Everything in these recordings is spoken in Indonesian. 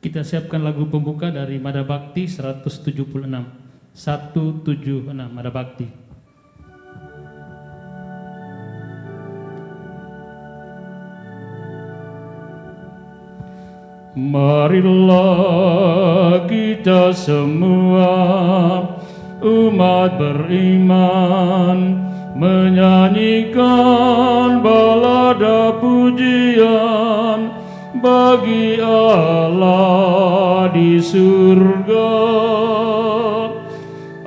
Kita siapkan lagu pembuka dari Mada Bakti 176. 176 Mada Bakti. Marilah kita semua umat beriman menyanyikan balada pujian bagi Allah di surga.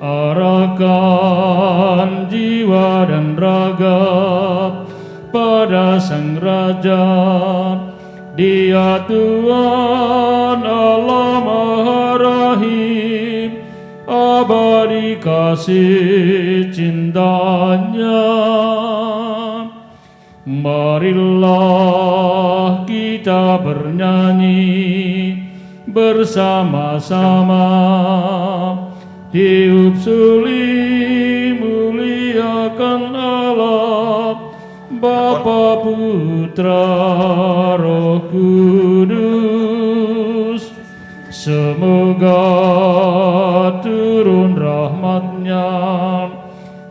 Arahkan jiwa dan raga pada Sang Raja. Dia Tuhan Allah Maha Rahim, abadi kasih cintanya. Marilah kita bernyanyi bersama-sama, tiup suli muliakan Allah, Bapa, Putra, Roh Kudus. Semoga turun rahmat-Nya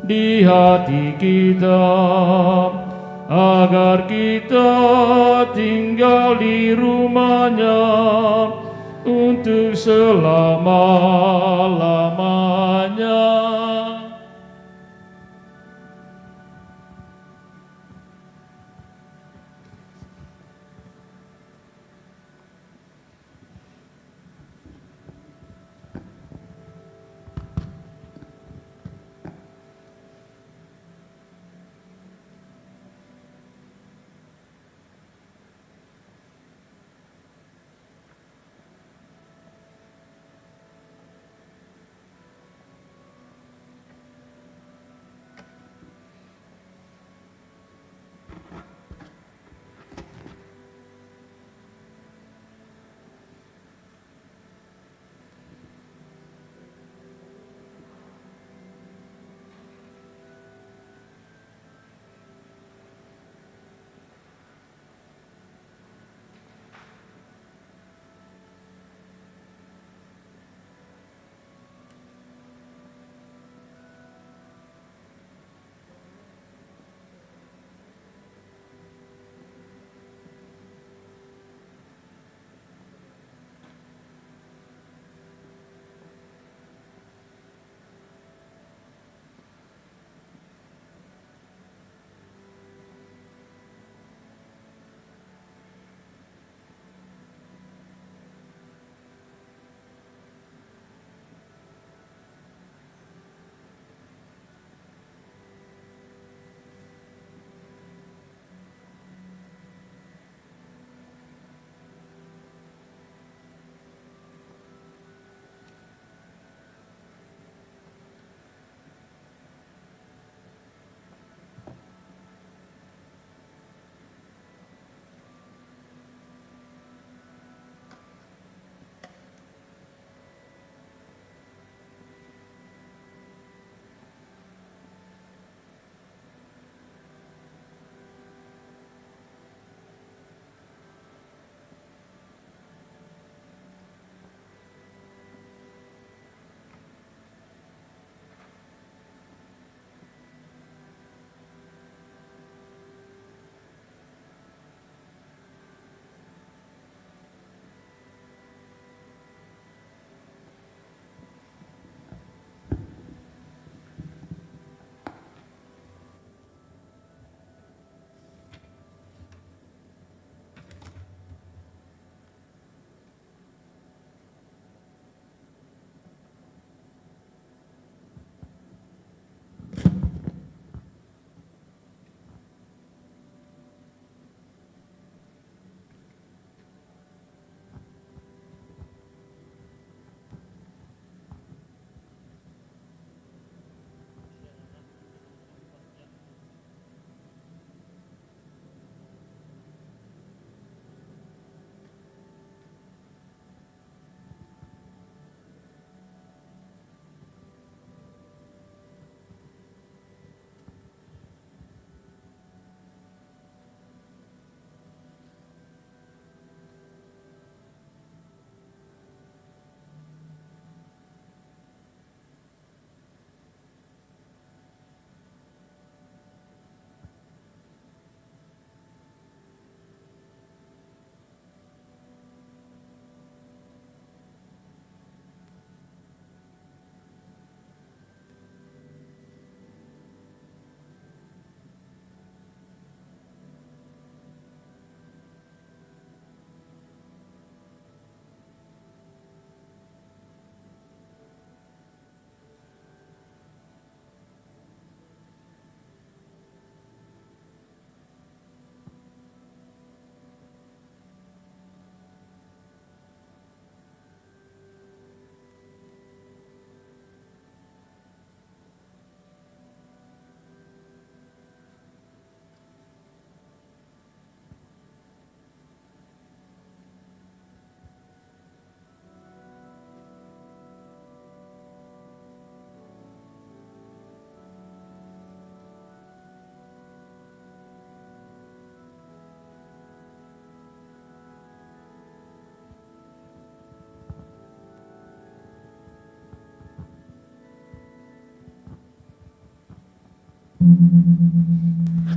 di hati kita, agar kita tinggal di rumah-Nya untuk selama-lamanya.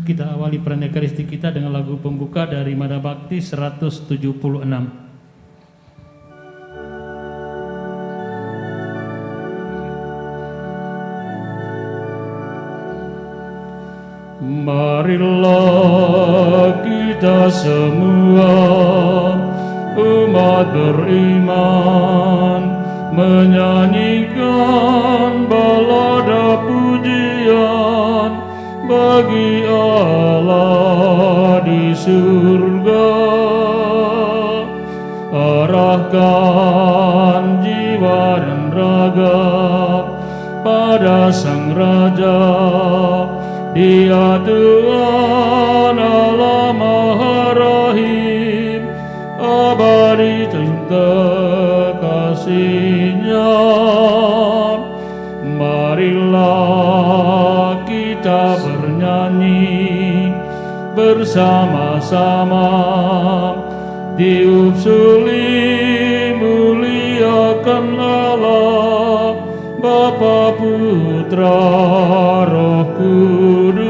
Kita awali perayaan Ekaristi kita dengan lagu pembuka dari Mada Bakti 176. Marilah kita semua umat beriman menyanyikan balada pujian bagi Allah di surga. Arahkan jiwa dan raga pada Sang Raja. Dia Tuhan Allah Maha Rahim, abadi cinta kasih-Nya. Marilah kita bernyanyi bersama-sama, tiup suli muliakan Allah, Bapa, Putra, Roh Kudus.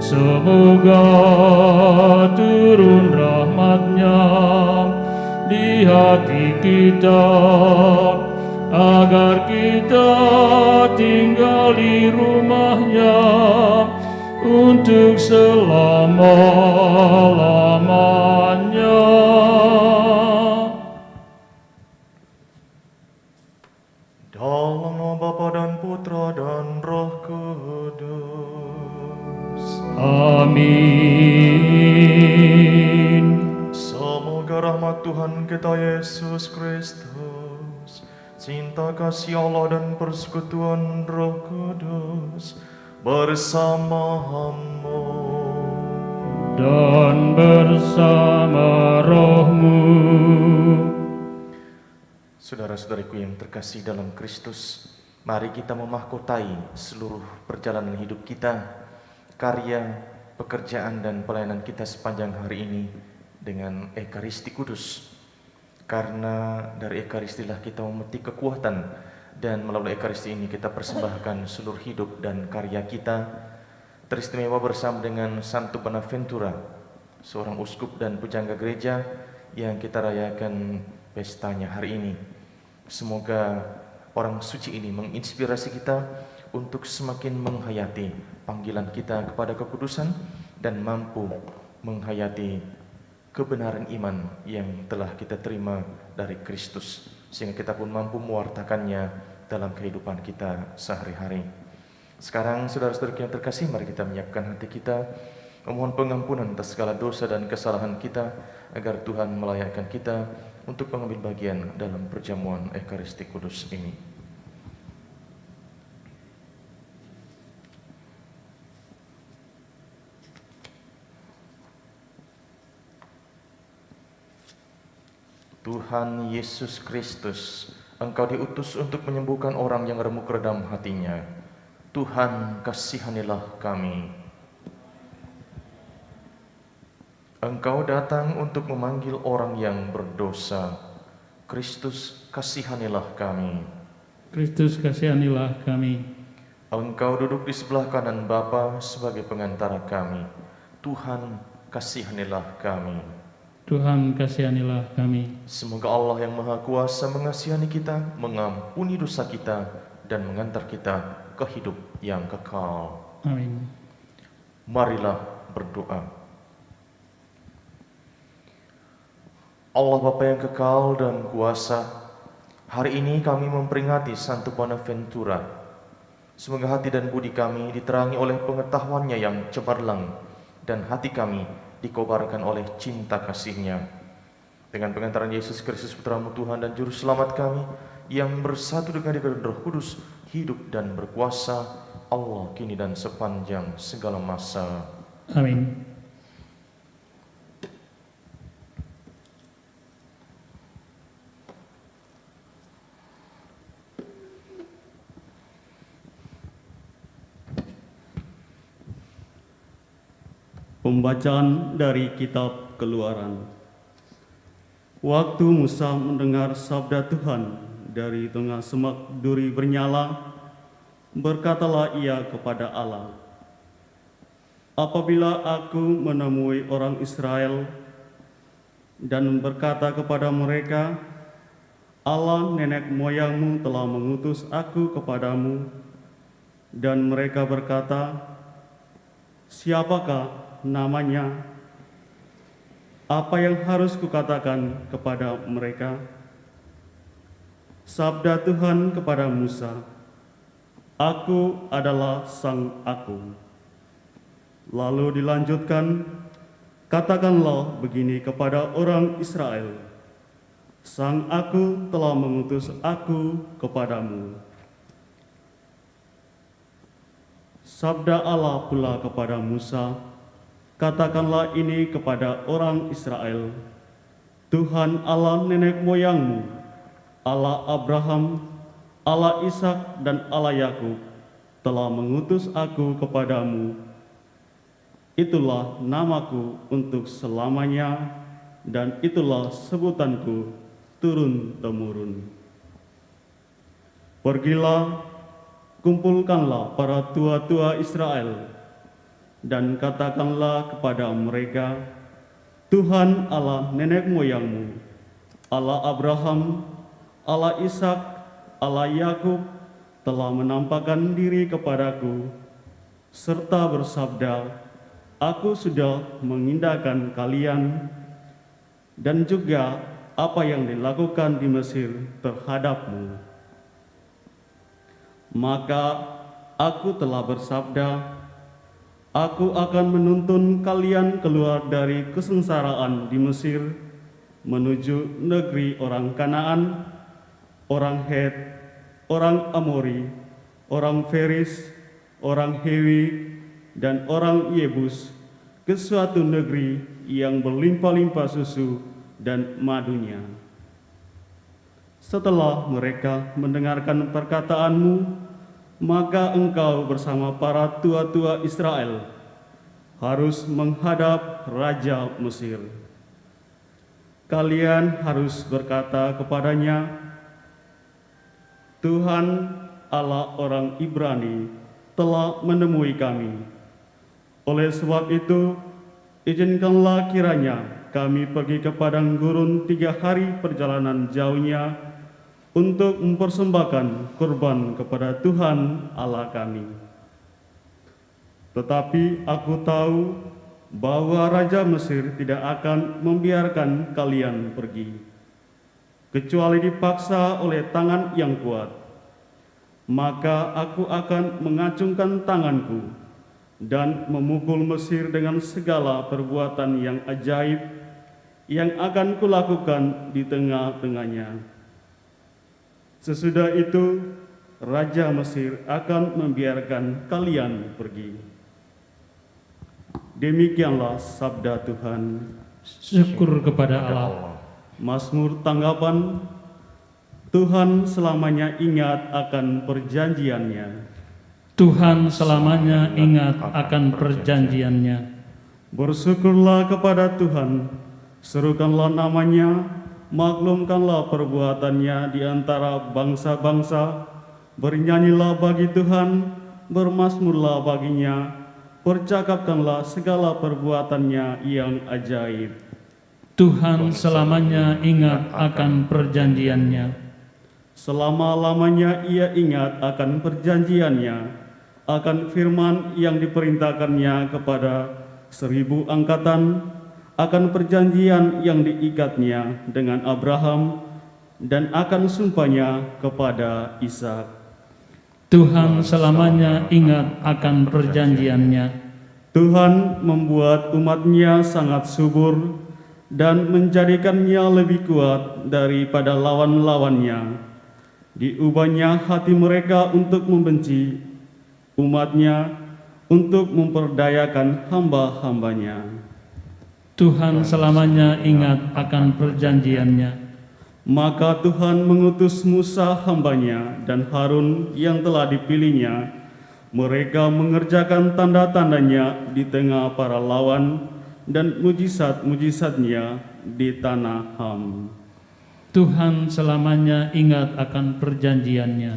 Semoga turun rahmat-Nya di hati kita, agar kita tinggal di rumah-Nya untuk selama-lamanya. Dalam nama Bapa dan Putra dan Roh Kudus. Amin. Semoga rahmat Tuhan kita Yesus Kristus, cinta kasih Allah dan persekutuan Roh Kudus bersamamu dan bersama rohmu. Saudara-saudariku yang terkasih dalam Kristus, mari kita memahkotai seluruh perjalanan hidup kita, karya, pekerjaan dan pelayanan kita sepanjang hari ini dengan Ekaristi Kudus. Karena dari Ekaristilah kita memetik kekuatan, dan melalui Ekaristi ini kita persembahkan seluruh hidup dan karya kita. Teristimewa bersama dengan Santo Bonaventura, seorang uskup dan pujangga gereja yang kita rayakan pestanya hari ini. Semoga orang suci ini menginspirasi kita untuk semakin menghayati panggilan kita kepada kekudusan dan mampu menghayati kebenaran iman yang telah kita terima dari Kristus, sehingga kita pun mampu mewartakannya dalam kehidupan kita sehari-hari. Sekarang saudara-saudara yang terkasih, mari kita menyiapkan hati kita, memohon pengampunan atas segala dosa dan kesalahan kita, agar Tuhan melayakkan kita untuk mengambil bagian dalam perjamuan Ekaristi Kudus ini. Tuhan Yesus Kristus, Engkau diutus untuk menyembuhkan orang yang remuk redam hatinya. Tuhan, kasihanilah kami. Engkau datang untuk memanggil orang yang berdosa. Kristus, kasihanilah kami. Kristus, kasihanilah kami. Engkau duduk di sebelah kanan Bapa sebagai pengantara kami. Tuhan, kasihanilah kami. Tuhan, kasihanilah kami. Semoga Allah yang Maha Kuasa mengasihani kita, mengampuni dosa kita, dan mengantar kita ke hidup yang kekal. Amin. Marilah berdoa. Allah Bapa yang kekal dan kuasa, hari ini kami memperingati Santo Bonaventura. Semoga hati dan budi kami diterangi oleh pengetahuannya yang cemerlang, dan hati kami dikobarkan oleh cinta kasih-Nya. Dengan pengantaran Yesus Kristus Putra-Mu Tuhan dan Juru Selamat kami, yang bersatu dengan Dia dan Roh Kudus, hidup dan berkuasa, Allah kini dan sepanjang segala masa. Amin. Pembacaan dari Kitab Keluaran. Waktu Musa mendengar sabda Tuhan dari tengah semak duri bernyala, Berkatalah ia kepada Allah, apabila aku menemui orang Israel dan berkata kepada mereka, Allah nenek moyangmu telah mengutus aku kepadamu, dan mereka berkata, siapakah namanya? Apa yang harus kukatakan kepada mereka? Sabda Tuhan kepada Musa, Aku adalah Sang Aku. Lalu dilanjutkan, katakanlah begini kepada orang Israel, Sang Aku telah mengutus aku kepadamu. Sabda Allah pula kepada Musa, katakanlah ini kepada orang Israel, Tuhan Allah nenek moyangmu, Allah Abraham, Allah Ishak dan Allah Yakub telah mengutus aku kepadamu. Itulah namaku untuk selamanya, dan itulah sebutanku turun-temurun. Pergilah, kumpulkanlah para tua-tua Israel, dan katakanlah kepada mereka, Tuhan Allah nenek moyangmu, Allah Abraham, Allah Ishak, Allah Yakub telah menampakkan diri kepadaku, serta bersabda, Aku sudah mengindahkan kalian, dan juga apa yang dilakukan di Mesir terhadapmu. Maka aku telah bersabda, Aku akan menuntun kalian keluar dari kesengsaraan di Mesir, menuju negeri orang Kanaan, orang Het, orang Amori, orang Feris, orang Hewi, dan orang Yebus, ke suatu negeri yang berlimpah-limpah susu dan madunya. Setelah mereka mendengarkan perkataanmu, maka engkau bersama para tua-tua Israel harus menghadap Raja Mesir. Kalian harus berkata kepadanya, Tuhan Allah orang Ibrani telah menemui kami. Oleh sebab itu, izinkanlah kiranya kami pergi ke padang gurun 3 hari perjalanan jauhnya untuk mempersembahkan kurban kepada Tuhan Allah kami. Tetapi aku tahu bahwa Raja Mesir tidak akan membiarkan kalian pergi, kecuali dipaksa oleh tangan yang kuat. Maka aku akan mengacungkan tanganku dan memukul Mesir dengan segala perbuatan yang ajaib yang akan kulakukan di tengah-tengahnya. Sesudah itu, Raja Mesir akan membiarkan kalian pergi. Demikianlah sabda Tuhan. Syukur kepada Allah. Mazmur tanggapan, Tuhan selamanya ingat akan perjanjiannya. Tuhan selamanya ingat akan perjanjiannya. Bersyukurlah kepada Tuhan, serukanlah namanya, maklumkanlah perbuatannya di antara bangsa-bangsa, bernyanyilah bagi Tuhan, bermazmurlah baginya, percakapkanlah segala perbuatannya yang ajaib. Tuhan selamanya ingat akan perjanjiannya. Selama-lamanya ia ingat akan perjanjiannya, akan firman yang diperintahkannya kepada 1000 angkatan, akan perjanjian yang diikatnya dengan Abraham, dan akan sumpahnya kepada Ishak. Tuhan selamanya ingat akan perjanjiannya. Tuhan membuat umat-Nya sangat subur dan menjadikannya lebih kuat daripada lawan-lawannya. Diubahnya hati mereka untuk membenci, umat-Nya untuk memperdayakan hamba-hambanya. Tuhan selamanya ingat akan perjanjiannya. Maka Tuhan mengutus Musa hambanya dan Harun yang telah dipilihnya. Mereka mengerjakan tanda-tandanya di tengah para lawan dan mujizat-mujizatnya di tanah Ham. Tuhan selamanya ingat akan perjanjiannya.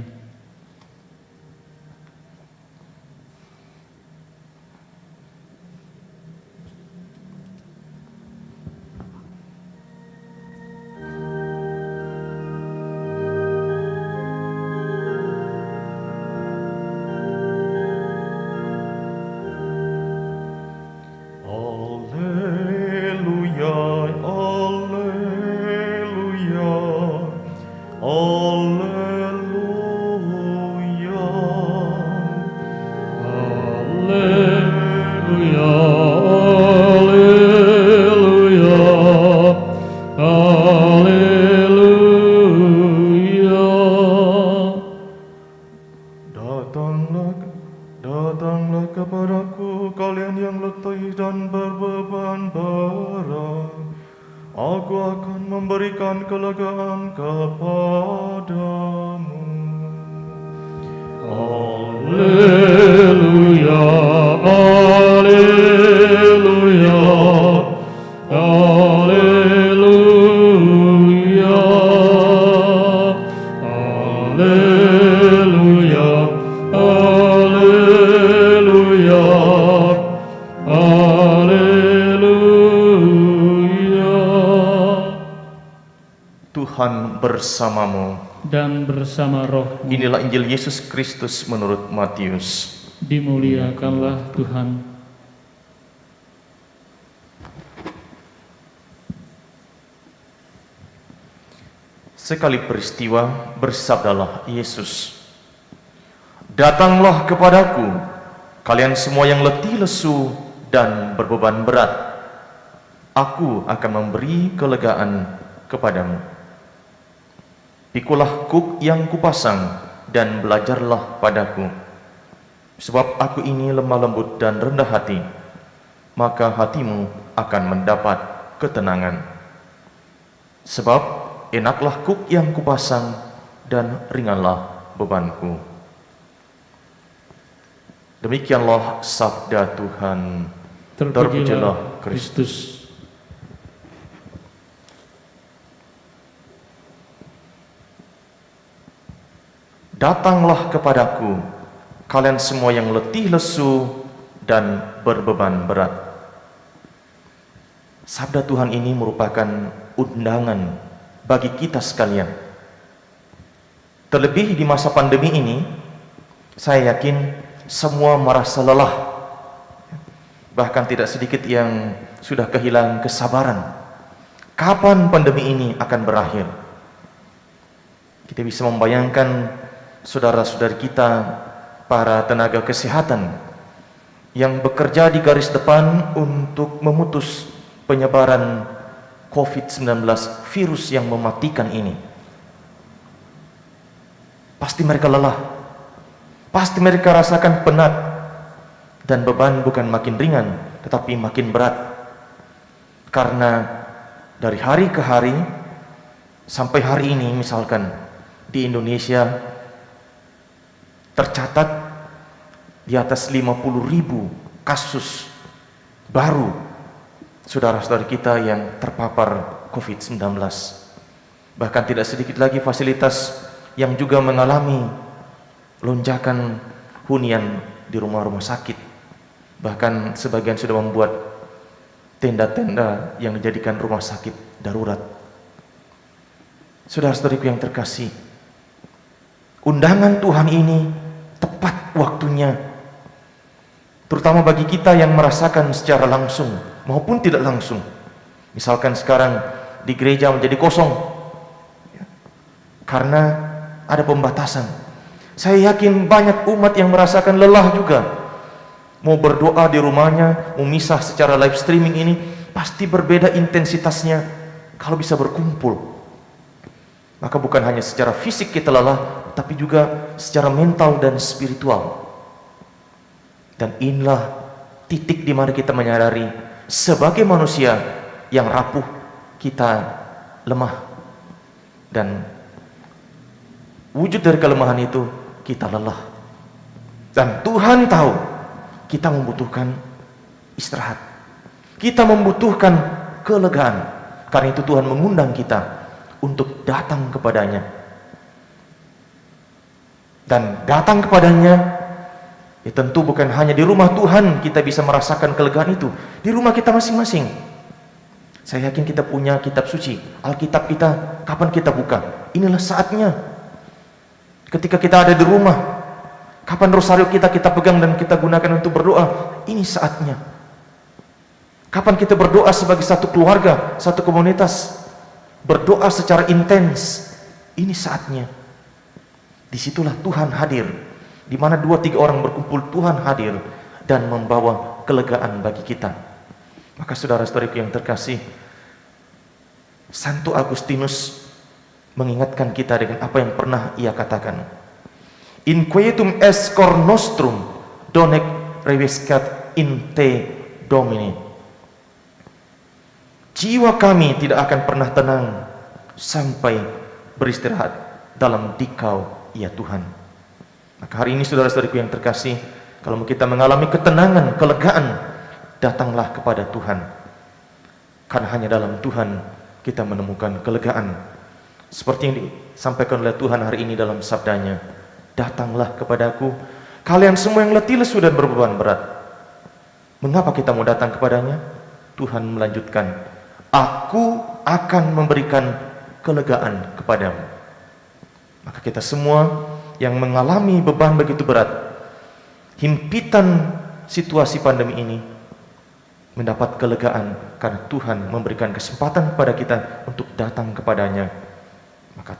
Datanglah kepadaku kalian yang letih dan berbeban berat. Aku akan memberikan kelegaan kepadamu. Haleluya, haleluya, haleluya, haleluya, haleluya, haleluya. Tuhan bersamamu. Dan bersama rohmu. Inilah Injil Yesus Kristus menurut Matius. Dimuliakanlah Tuhan. Sekali peristiwa bersabdalah Yesus, "Datanglah kepadaku, kalian semua yang letih lesu dan berbeban berat. Aku akan memberi kelegaan kepadamu. Pikulah kuk yang kupasang dan belajarlah padaku, sebab aku ini lemah lembut dan rendah hati, maka hatimu akan mendapat ketenangan. Sebab enaklah kuk yang kupasang dan ringanlah bebanku." Demikianlah sabda Tuhan. Terpujilah Kristus. Datanglah kepadaku, kalian semua yang letih lesu dan berbeban berat. Sabda Tuhan ini merupakan undangan bagi kita sekalian. Terlebih di masa pandemi ini, saya yakin semua merasa lelah. Bahkan tidak sedikit yang sudah kehilangan kesabaran. Kapan pandemi ini akan berakhir? Kita bisa membayangkan saudara-saudari kita, para tenaga kesehatan yang bekerja di garis depan untuk memutus penyebaran COVID-19, virus yang mematikan ini. Pasti mereka lelah, pasti mereka rasakan penat, dan beban bukan makin ringan, tetapi makin berat. Karena dari hari ke hari, sampai hari ini misalkan, di Indonesia tercatat di atas 50.000 kasus baru saudara-saudari kita yang terpapar COVID-19. Bahkan tidak sedikit lagi fasilitas yang juga mengalami lonjakan hunian di rumah-rumah sakit. Bahkan sebagian sudah membuat tenda-tenda yang dijadikan rumah sakit darurat. Saudara-saudariku yang terkasih, undangan Tuhan ini tepat waktunya, terutama bagi kita yang merasakan secara langsung maupun tidak langsung. Misalkan sekarang di gereja menjadi kosong karena ada pembatasan. Saya yakin banyak umat yang merasakan lelah juga. Mau berdoa di rumahnya, mau misah secara live streaming ini, pasti berbeda intensitasnya kalau bisa berkumpul. Maka bukan hanya secara fisik kita lelah, tapi juga secara mental dan spiritual. Dan inilah titik di mana kita menyadari sebagai manusia yang rapuh, kita lemah. Dan wujud dari kelemahan itu, kita lelah. Dan Tuhan tahu kita membutuhkan istirahat. Kita membutuhkan kelegaan. Karena itu Tuhan mengundang kita untuk datang kepadanya. Dan datang kepadanya, ya tentu bukan hanya di rumah Tuhan kita bisa merasakan kelegaan itu. Di rumah kita masing-masing. Saya yakin kita punya kitab suci, Alkitab kita, kapan kita buka? Inilah saatnya. Ketika kita ada di rumah, kapan rosario kita pegang dan kita gunakan untuk berdoa? Ini saatnya. Kapan kita berdoa sebagai satu keluarga, satu komunitas, berdoa secara intens? Ini saatnya. Disitulah Tuhan hadir. Di mana 2-3 orang berkumpul, Tuhan hadir. dan membawa kelegaan bagi kita. Maka saudara-saudariku yang terkasih, Santo Agustinus mengingatkan kita dengan apa yang pernah ia katakan. Inquietum est cor nostrum, donec reviscat in te Domine. Jiwa kami tidak akan pernah tenang sampai beristirahat dalam Dikau ya Tuhan. Maka hari ini saudara-saudariku yang terkasih, kalau kita mengalami ketenangan, kelegaan, datanglah kepada Tuhan. Karena hanya dalam Tuhan kita menemukan kelegaan. Seperti yang disampaikan oleh Tuhan hari ini dalam sabdanya, datanglah kepadaku, kalian semua yang letih lesu dan berbeban berat. Mengapa kita mau datang kepadanya? Tuhan melanjutkan, aku akan memberikan kelegaan kepadamu. Maka kita semua yang mengalami beban begitu berat, himpitan situasi pandemi ini, mendapat kelegaan karena Tuhan memberikan kesempatan kepada kita untuk datang kepadanya. Maka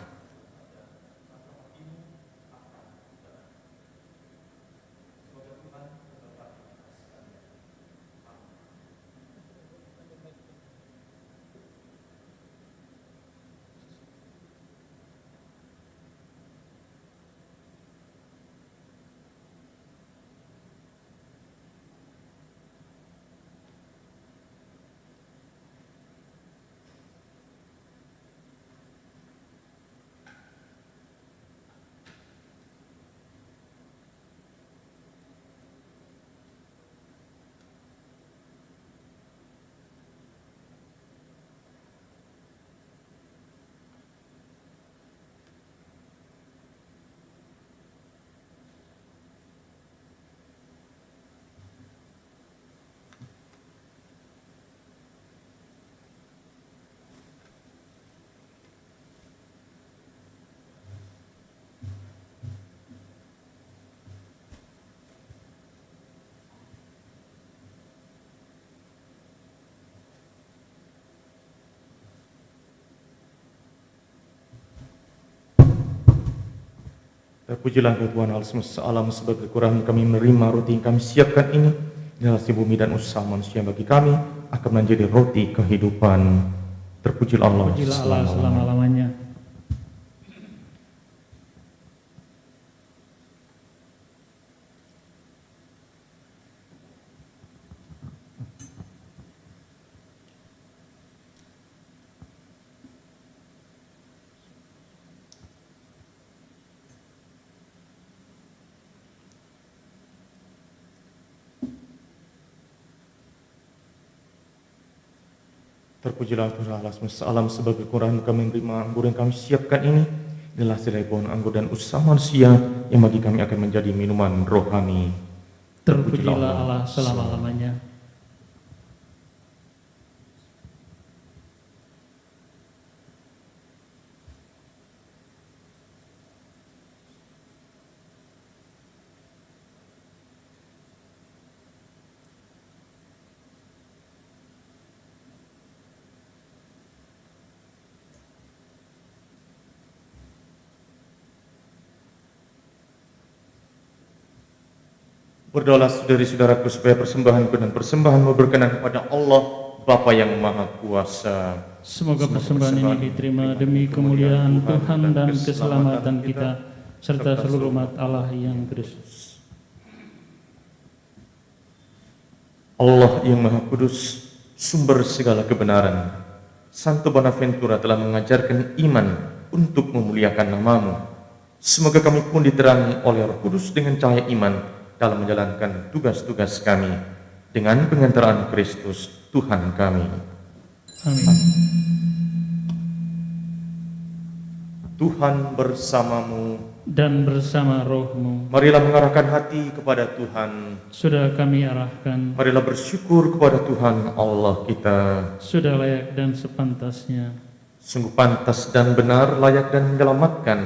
terpujilah Tuhan Allah semesta alam, sebagai kekurangan kami menerima roti yang kami siapkan ini adalah si bumi dan usaha manusia bagi kami akan menjadi roti kehidupan. Terpujilah Allah selama-lamanya. Terpujilah Tuhan Allah semesta alam, sebagai kekurangan kami menerima anggur yang kami siapkan ini adalah selai pohon anggur dan usaha manusia yang bagi kami akan menjadi minuman rohani. Terpujilah Allah selama-lamanya. Berdoalah saudari-saudaraku supaya persembahanku dan persembahanmu berkenan kepada Allah Bapa yang Maha Kuasa. Semoga persembahan ini diterima demi kemuliaan Tuhan dan keselamatan kita, serta seluruh umat Allah yang kudus. Allah yang Maha Kudus, sumber segala kebenaran, Santo Bonaventura telah mengajarkan iman untuk memuliakan namamu. Semoga kami pun diterangi oleh Roh Kudus dengan cahaya iman dalam menjalankan tugas-tugas kami dengan pengantaran Kristus Tuhan kami. Amin. Tuhan bersamamu Dan bersama rohmu. Marilah mengarahkan hati kepada Tuhan. Sudah kami arahkan. Marilah bersyukur kepada Tuhan Allah kita. Sudah layak dan sepantasnya. Sungguh pantas dan benar, layak dan menyelamatkan,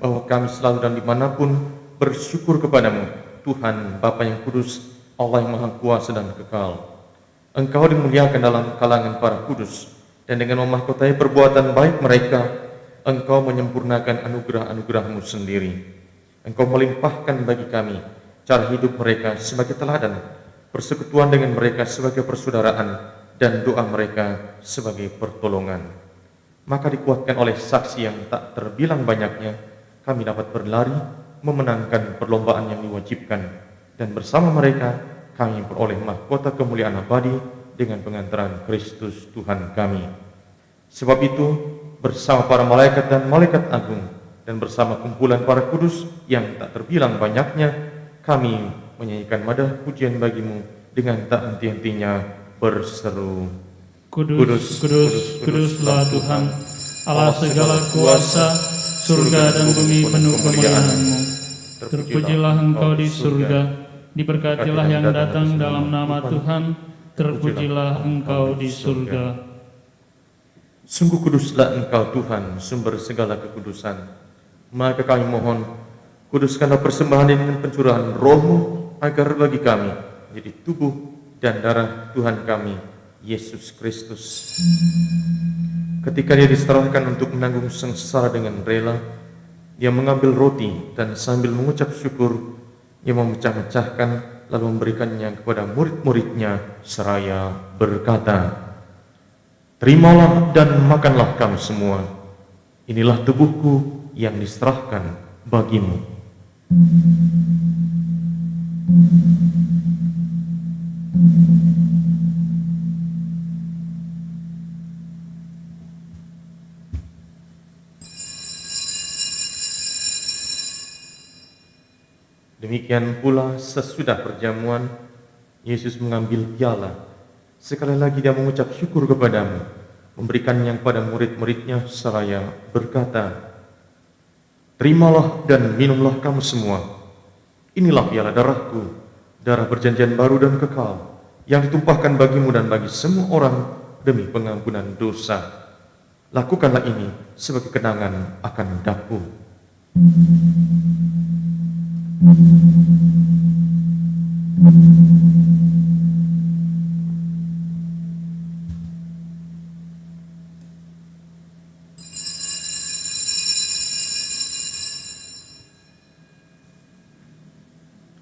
bahwa kami selalu dan dimanapun bersyukur kepadamu, Tuhan Bapa yang kudus, Allah yang Maha Kuasa dan kekal. Engkau dimuliakan dalam kalangan para kudus, dan dengan memahkotai perbuatan baik mereka, Engkau menyempurnakan anugerah-anugerah-Mu sendiri. Engkau melimpahkan bagi kami cara hidup mereka sebagai teladan persekutuan dengan mereka sebagai persaudaraan, dan doa mereka sebagai pertolongan. Maka dikuatkan oleh saksi yang tak terbilang banyaknya, kami dapat berlari memenangkan perlombaan yang diwajibkan, dan bersama mereka kami beroleh mahkota kemuliaan abadi dengan pengantaran Kristus Tuhan kami. Sebab itu, bersama para malaikat dan malaikat agung, dan bersama kumpulan para kudus yang tak terbilang banyaknya, kami menyanyikan madah pujian bagimu dengan tak henti-hentinya berseru, Kudus, kudus, kuduslah Tuhan, Allah segala kuasa, surga dan bumi penuh kemuliaan-Mu. Terpujilah Engkau di surga, diberkatilah yang datang dalam nama Tuhan, terpujilah Engkau di surga. Sungguh kuduslah Engkau Tuhan, sumber segala kekudusan. Maka kami mohon, kuduskanlah persembahan ini dengan pencurahan Roh-Mu, agar bagi kami menjadi tubuh dan darah Tuhan kami, Yesus Kristus. Ketika Dia diserahkan untuk menanggung sengsara dengan rela, Dia mengambil roti dan sambil mengucap syukur, Dia memecah-mecahkan lalu memberikannya kepada murid-muridnya seraya berkata, "Terimalah dan makanlah kamu semua. Inilah tubuhku yang diserahkan bagimu." Demikian pula sesudah perjamuan, Yesus mengambil piala. Sekali lagi Dia mengucap syukur kepadamu, memberikannya kepada murid-muridnya seraya berkata, "Terimalah dan minumlah kamu semua. Inilah piala darahku, darah perjanjian baru dan kekal, yang ditumpahkan bagimu dan bagi semua orang demi pengampunan dosa. Lakukanlah ini sebagai kenangan akan daku."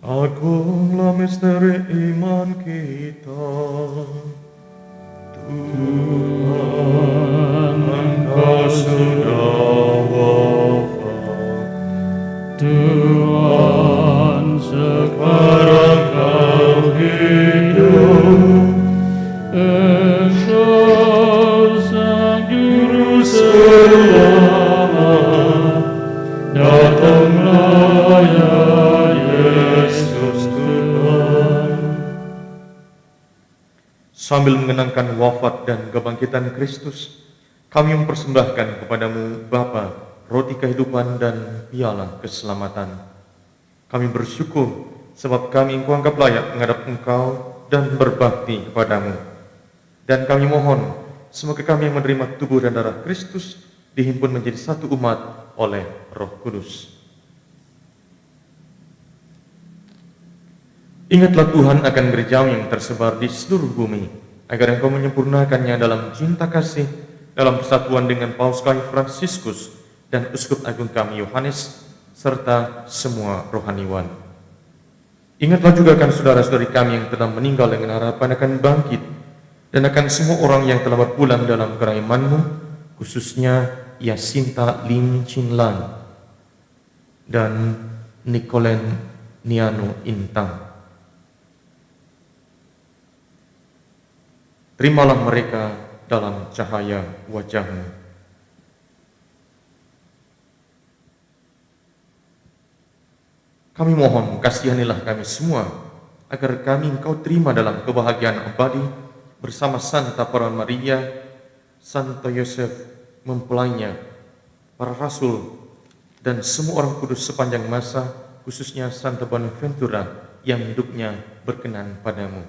Agunglah misteri iman kita. Tuhan, Engkau sudah wafat. Tuhan, sekarang Kau hidup. Engkau Sang Juru Selamat. Datanglah ya Yesus Tuhan. Sambil mengenangkan wafat dan kebangkitan Kristus, kami mempersembahkan kepadamu Bapa, roti kehidupan dan piala keselamatan. Kami bersyukur sebab kami Engkau anggap layak menghadap Engkau dan berbakti kepadamu. Dan kami mohon, semoga kami yang menerima tubuh dan darah Kristus dihimpun menjadi satu umat oleh Roh Kudus. Ingatlah Tuhan akan gereja-Mu yang tersebar di seluruh bumi, agar Engkau menyempurnakannya dalam cinta kasih, dalam persatuan dengan Paus kami Fransiskus dan Uskup Agung kami Yohanes, serta semua rohaniwan. Ingatlah juga akan saudara-saudari kami yang telah meninggal dengan harapan akan bangkit, dan akan semua orang yang telah berpulang dalam kerajaan-Mu, khususnya Yasinta Lim Chin Lan dan Nicolen Niano Intang. Terimalah mereka dalam cahaya wajah-Mu. Kami mohon, kasihanilah kami semua, agar kami Engkau terima dalam kebahagiaan abadi bersama Santa Para Maria, Santo Yosef, mempelainya, para rasul, dan semua orang kudus sepanjang masa, khususnya Santa Bonaventura yang hidupnya berkenan padamu.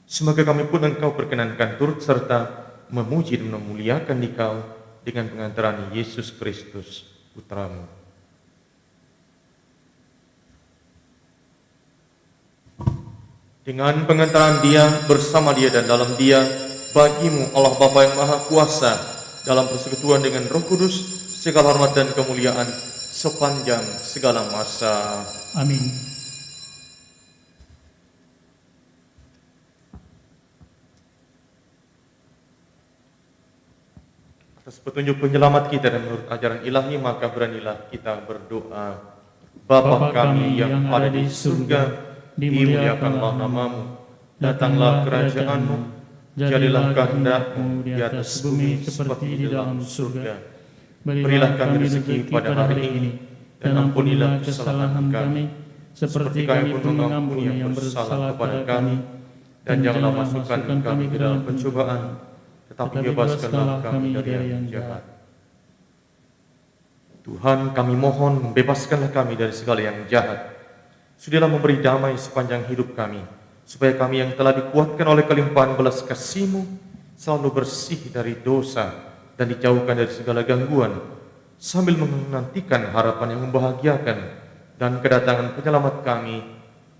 Semoga kami pun Engkau perkenankan turut serta memuji dan memuliakan Dikau dengan pengantaran Yesus Kristus, Putra-Mu. Dengan pengantaran Dia, bersama Dia dan dalam Dia, bagi-Mu Allah Bapa yang Maha Kuasa, dalam persekutuan dengan Roh Kudus, segala hormat dan kemuliaan sepanjang segala masa. Amin. Atas petunjuk penyelamat kita dan menurut ajaran ilahi, maka beranilah kita berdoa. Bapa kami yang ada di surga, dimuliakanlah namamu, datanglah kerajaanmu, jadilah kehendak-Mu di atas bumi seperti di dalam surga. Berilah kami rezeki pada hari ini, dan ampunilah kesalahan kami, seperti kami pun mengampuni yang bersalah kepada kami. Dan janganlah masukkan kami ke dalam pencobaan, tetapi bebaskanlah kami dari yang jahat. Tuhan, kami mohon, bebaskanlah kami dari segala yang jahat. Sudahlah memberi damai sepanjang hidup kami, supaya kami yang telah dikuatkan oleh kelimpahan belas kasih-Mu selalu bersih dari dosa dan dijauhkan dari segala gangguan, sambil menantikan harapan yang membahagiakan dan kedatangan penyelamat kami,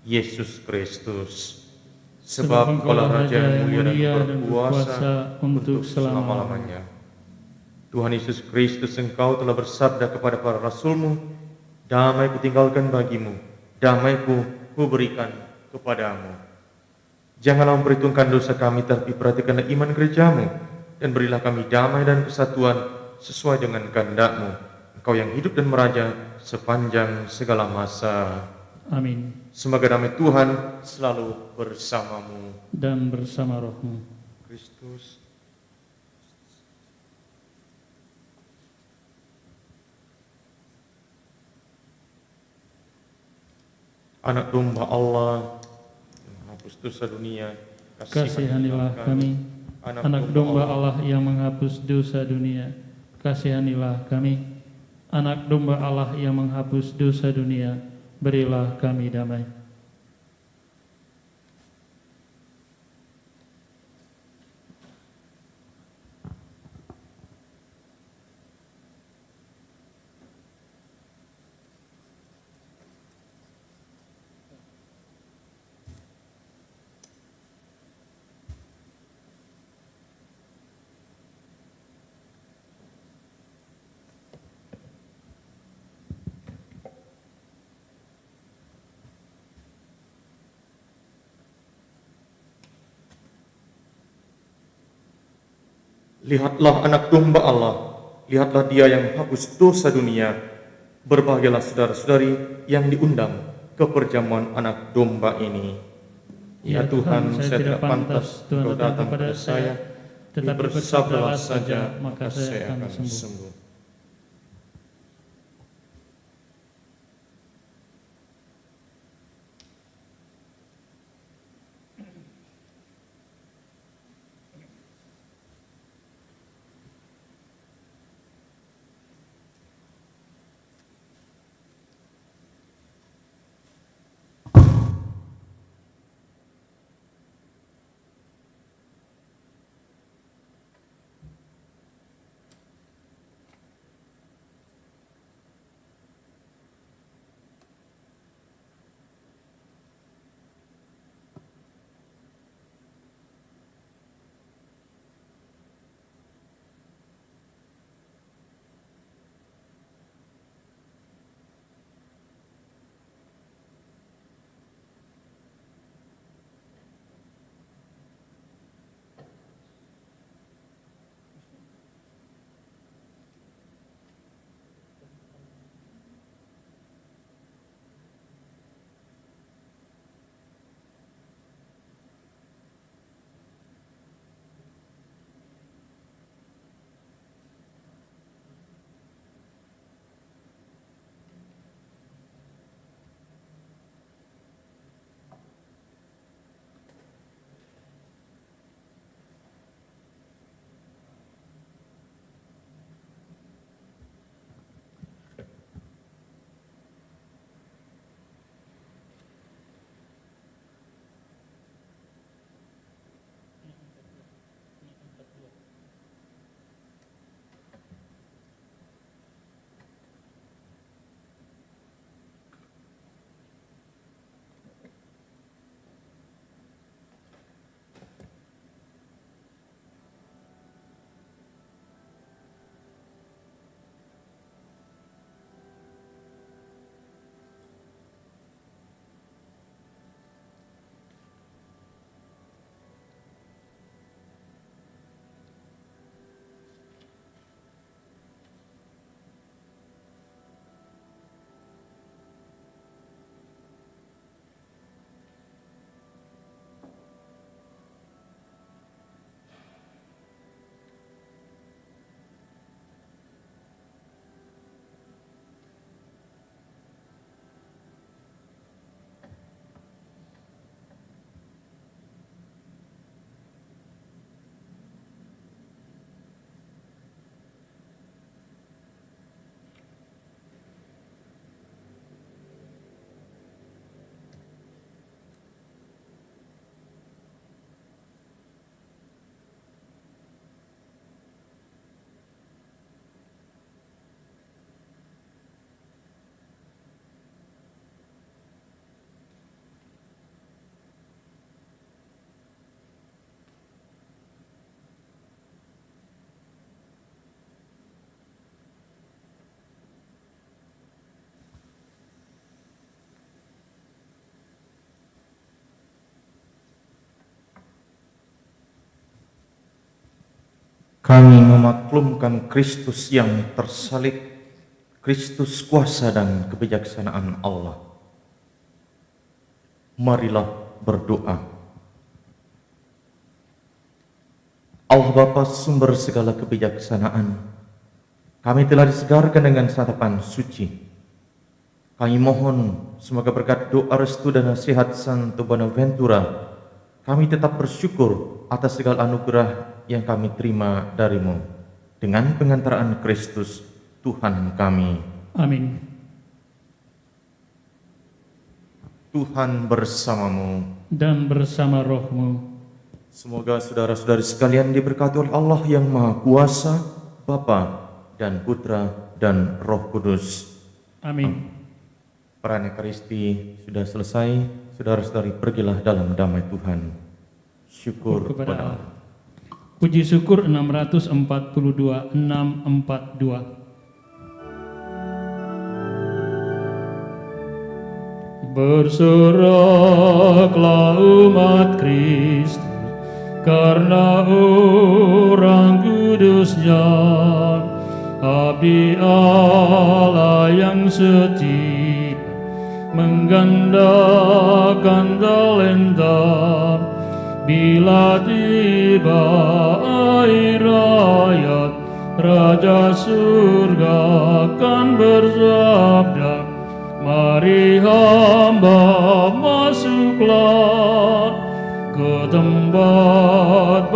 Yesus Kristus. Sebab Engkaulah Raja yang mulia dan berkuasa untuk selama-lamanya. Tuhan Yesus Kristus, Engkau telah bersabda kepada para rasul-Mu, damai kutinggalkan bagimu, damai ku berikan kepadamu. Janganlah memperhitungkan dosa kami, tapi perhatikanlah iman gereja-Mu, dan berilah kami damai dan kesatuan sesuai dengan kehendak-Mu. Engkau yang hidup dan meraja sepanjang segala masa. Amin. Semoga damai Tuhan selalu bersamamu Dan bersama rohmu. Kristus. Anak domba Allah yang menghapus dosa dunia, Kasihanilah kami. Anak domba Allah yang menghapus dosa dunia, kasihanilah kami. Anak domba Allah yang menghapus dosa dunia, berilah kami damai. Lihatlah anak domba Allah, lihatlah Dia yang menghapus dosa dunia. Berbahagialah saudara-saudari yang diundang ke perjamuan anak domba ini. Ya Tuhan, saya tidak pantas Engkau datang kepada saya, tetapi bersabdalah saja, maka saya akan sembuh. Kami memaklumkan Kristus yang tersalib, Kristus kuasa dan kebijaksanaan Allah. Marilah berdoa. Allah Bapa sumber segala kebijaksanaan, kami telah disegarkan dengan santapan suci. Kami mohon semoga berkat doa restu dan nasihat Santo Bonaventura, kami tetap bersyukur atas segala anugerah yang kami terima darimu. Dengan pengantaraan Kristus, Tuhan kami. Amin. Tuhan bersamamu. Dan bersama rohmu. Semoga saudara-saudari sekalian diberkati oleh Allah yang Maha Kuasa, Bapa dan Putra dan Roh Kudus. Amin. Perayaan Ekaristi sudah selesai, saudara-saudari pergilah dalam damai Tuhan. Syukur kepada Allah. Puji syukur 642, 642. Bersoraklah umat Kristus, karena orang kudusnya, abdi Allah yang setia, menggandakan talenta. Bila tiba air hayat, Raja surga akan bersabda, mari hamba masuklah ke tempat